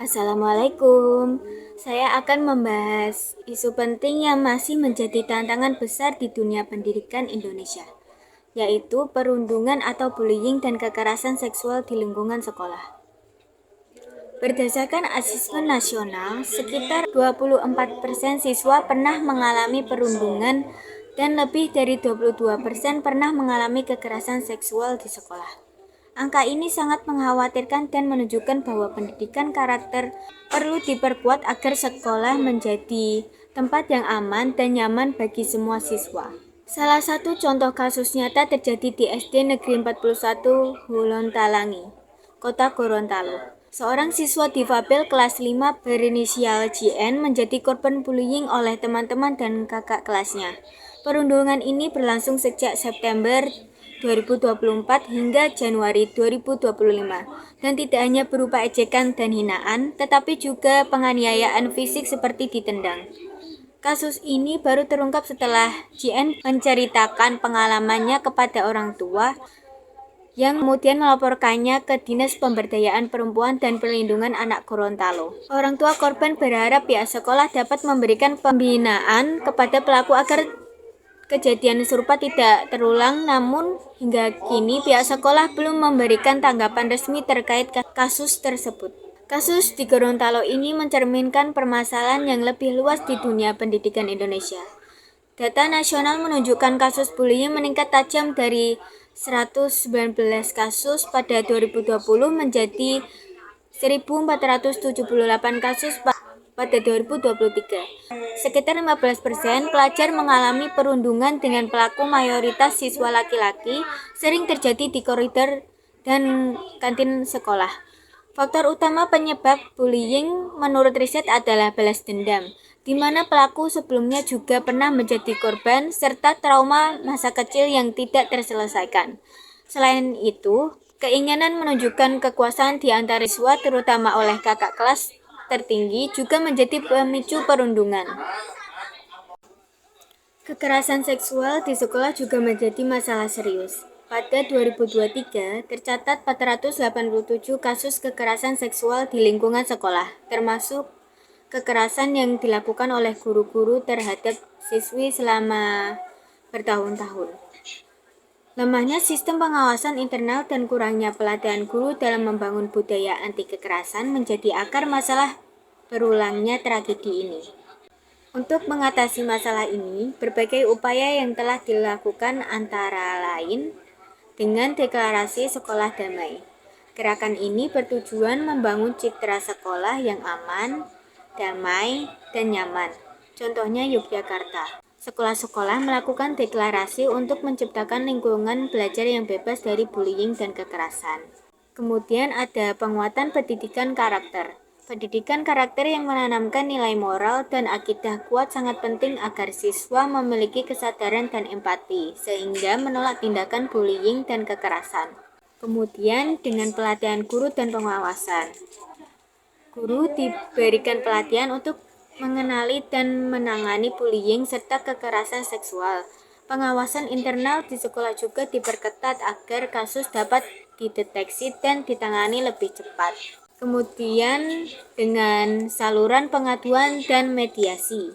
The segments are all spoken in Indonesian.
Assalamualaikum. Saya akan membahas isu penting yang masih menjadi tantangan besar di dunia pendidikan Indonesia, yaitu perundungan atau bullying dan kekerasan seksual di lingkungan sekolah. Berdasarkan asesmen nasional, sekitar 24% siswa pernah mengalami perundungan dan lebih dari 22% pernah mengalami kekerasan seksual di sekolah. Angka ini sangat mengkhawatirkan dan menunjukkan bahwa pendidikan karakter perlu diperkuat agar sekolah menjadi tempat yang aman dan nyaman bagi semua siswa. Salah satu contoh kasus nyata terjadi di SD Negeri 41 Gorontalo, Kota Gorontalo. Seorang siswa difabel kelas 5 berinisial JN menjadi korban bullying oleh teman-teman dan kakak kelasnya. Perundungan ini berlangsung sejak September 2024 hingga Januari 2025 dan tidak hanya berupa ejekan dan hinaan, tetapi juga penganiayaan fisik seperti ditendang. Kasus ini baru terungkap setelah JN menceritakan pengalamannya kepada orang tua yang kemudian melaporkannya ke Dinas Pemberdayaan Perempuan dan Perlindungan Anak Gorontalo. Orang tua korban berharap pihak sekolah dapat memberikan pembinaan kepada pelaku agar kejadian serupa tidak terulang, namun hingga kini pihak sekolah belum memberikan tanggapan resmi terkait kasus tersebut. Kasus di Gorontalo ini mencerminkan permasalahan yang lebih luas di dunia pendidikan Indonesia. Data nasional menunjukkan kasus bullying meningkat tajam dari 119 kasus pada 2020 menjadi 1.478 kasus pada 2023. Sekitar 15% pelajar mengalami perundungan dengan pelaku mayoritas siswa laki-laki, sering terjadi di koridor dan kantin sekolah. Faktor utama penyebab bullying menurut riset adalah balas dendam, di mana pelaku sebelumnya juga pernah menjadi korban, serta trauma masa kecil yang tidak terselesaikan. Selain itu, keinginan menunjukkan kekuasaan di antara siswa, terutama oleh kakak kelas tertinggi, juga menjadi pemicu perundungan. Kekerasan seksual di sekolah juga menjadi masalah serius. Pada 2023, tercatat 487 kasus kekerasan seksual di lingkungan sekolah, termasuk kekerasan yang dilakukan oleh guru-guru terhadap siswi selama bertahun-tahun. Lemahnya sistem pengawasan internal dan kurangnya pelatihan guru dalam membangun budaya anti kekerasan menjadi akar masalah berulangnya tragedi ini. Untuk mengatasi masalah ini, berbagai upaya yang telah dilakukan antara lain dengan deklarasi sekolah damai. Gerakan ini bertujuan membangun citra sekolah yang aman, damai, dan nyaman. Contohnya Yogyakarta. Sekolah-sekolah melakukan deklarasi untuk menciptakan lingkungan belajar yang bebas dari bullying dan kekerasan. Kemudian ada penguatan pendidikan karakter. Pendidikan karakter yang menanamkan nilai moral dan akidah kuat sangat penting agar siswa memiliki kesadaran dan empati, sehingga menolak tindakan bullying dan kekerasan. Kemudian dengan pelatihan guru dan pengawasan. Guru diberikan pelatihan untuk mengenali dan menangani bullying serta kekerasan seksual. Pengawasan internal di sekolah juga diperketat agar kasus dapat dideteksi dan ditangani lebih cepat. Kemudian dengan saluran pengaduan dan mediasi.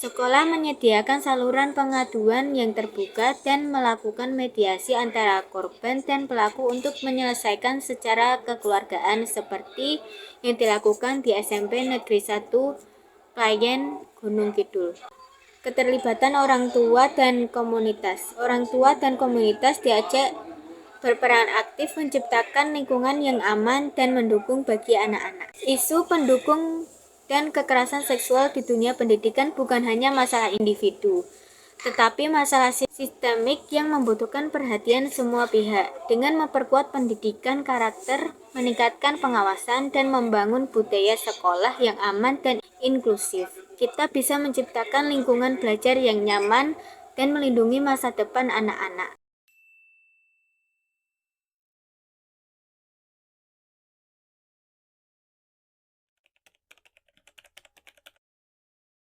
Sekolah menyediakan saluran pengaduan yang terbuka dan melakukan mediasi antara korban dan pelaku untuk menyelesaikan secara kekeluargaan seperti yang dilakukan di SMP Negeri 1 Klayen Gunung Kidul. Keterlibatan orang tua dan komunitas. Orang tua dan komunitas diajak berperan aktif menciptakan lingkungan yang aman dan mendukung bagi anak-anak. Isu pendukung dan kekerasan seksual di dunia pendidikan bukan hanya masalah individu, tetapi masalah sistemik yang membutuhkan perhatian semua pihak. Dengan memperkuat pendidikan karakter, meningkatkan pengawasan, dan membangun budaya sekolah yang aman dan inklusif, kita bisa menciptakan lingkungan belajar yang nyaman dan melindungi masa depan anak-anak.